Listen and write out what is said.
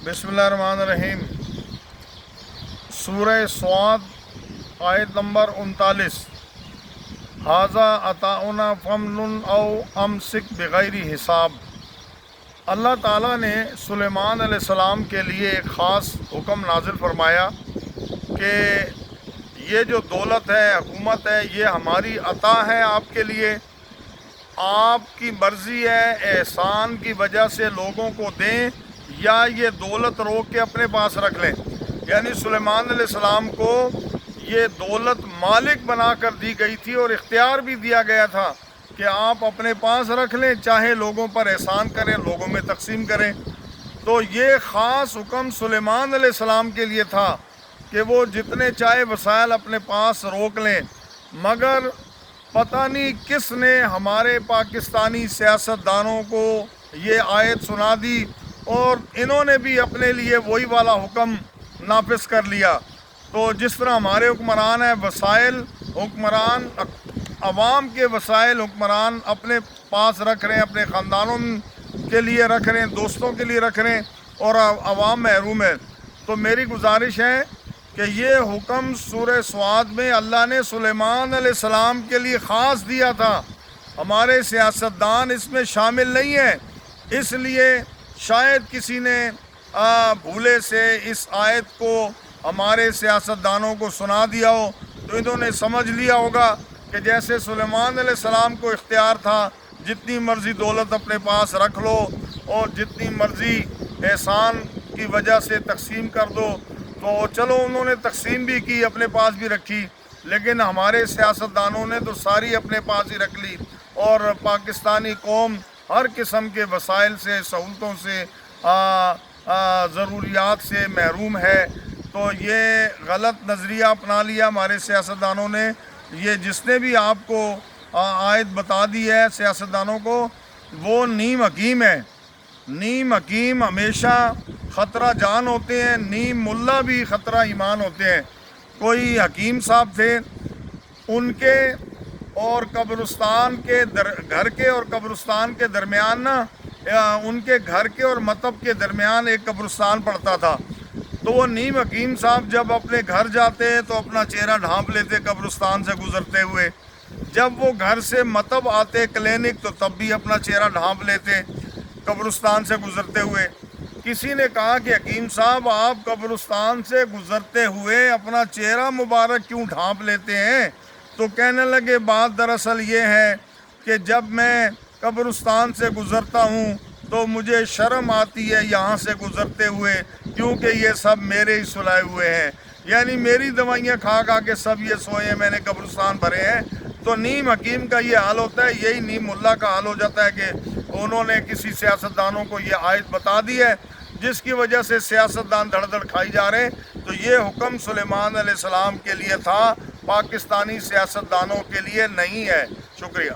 बिस्मिल्लाहिर्रहमानिर्रहीम। सूरह स्वाद आयत नंबर 39। हाजा अताउना फमनुन औ अमसिक बिगैरी हिसाब। अल्लाह ताला ने सुलेमान अलैहिस्सलाम के लिए एक ख़ास हुक्म नाजिल फरमाया कि ये जो दौलत है, हुकूमत है, ये हमारी अता है आपके लिए। आपकी मर्ज़ी है एहसान की वजह से लोगों को दें या ये दौलत रोक के अपने पास रख लें। यानी सुलेमान अलैहिस्सलाम को ये दौलत मालिक बना कर दी गई थी और इख्तियार भी दिया गया था कि आप अपने पास रख लें, चाहे लोगों पर एहसान करें, लोगों में तकसीम करें। तो ये ख़ास हुक्म सुलेमान अलैहिस्सलाम के लिए था कि वो जितने चाहे वसाइल अपने पास रोक लें। मगर पता नहीं किस ने हमारे पाकिस्तानी सियासतदानों को ये आयत सुना दी और इन्होंने भी अपने लिए वही वाला हुक्म नाफिज कर लिया। तो जिस तरह हमारे हुक्मरान हैं, वसाइल हुक्मरान अवाम के वसाइल हुक्मरान अपने पास रख रहे हैं, अपने ख़ानदानों के लिए रख रहे हैं, दोस्तों के लिए रख रहे हैं और अवाम महरूम है। तो मेरी गुजारिश है कि ये हुक्म सूरह स्वाद में अल्लाह ने सुलेमान अलैहिस्सलाम के लिए ख़ास दिया था। हमारे सियासतदान इसमें शामिल नहीं है, इसलिए शायद किसी ने भूले से इस आयत को हमारे सियासतदानों को सुना दिया हो, तो इन्होंने समझ लिया होगा कि जैसे सुलेमान अलैहिस्सलाम को इख्तियार था जितनी मर्ज़ी दौलत अपने पास रख लो और जितनी मर्ज़ी एहसान की वजह से तकसीम कर दो, तो चलो उन्होंने तकसीम भी की, अपने पास भी रखी। लेकिन हमारे सियासतदानों ने तो सारी अपने पास ही रख ली और पाकिस्तानी कौम हर किस्म के वसाइल से, सहूलतों से, ज़रूरियात से महरूम है। तो ये गलत नज़रिया अपना लिया हमारे सियासतदानों ने। ये जिसने भी आपको आयत बता दी है सियासतदानों को, वो नीम हकीम है। नीम हकीम हमेशा ख़तरा जान होते हैं, नीम मुल्ला भी ख़तरा ईमान होते हैं। कोई हकीम साहब थे, उनके और कब्रिस्तान के घर के और कब्रिस्तान के दरमियान ना, उनके घर के और मतब के दरमियान एक कब्रिस्तान पड़ता था। तो वो नीम हकीम साहब जब अपने घर जाते तो अपना चेहरा ढांप लेते कब्रिस्तान से गुज़रते हुए। जब वो घर से मतब आते क्लिनिक, तो तब भी अपना चेहरा ढांप लेते कब्रिस्तान से गुज़रते हुए। किसी ने कहा कि हकीम साहब, आप कब्रिस्तान से गुज़रते हुए अपना चेहरा मुबारक क्यों ढांप लेते हैं? तो कहने लगे, बात दरअसल ये है कि जब मैं कब्रिस्तान से गुज़रता हूँ तो मुझे शर्म आती है यहाँ से गुज़रते हुए, क्योंकि ये सब मेरे ही सुलाए हुए हैं। यानी मेरी दवाइयाँ खा खा के सब ये सोए हैं, मैंने कब्रिस्तान भरे हैं। तो नीम हकीम का ये हाल होता है, यही नीम मुल्ला का हाल हो जाता है कि उन्होंने किसी सियासतदानों को ये आयत बता दी है, जिसकी वजह से सियासतदान धड़ धड़ खाई जा रहे हैं। तो ये हुक्म सुलेमान अलैहिस्सलाम के लिए था, पाकिस्तानी सियासतदानों के लिए नहीं है। शुक्रिया।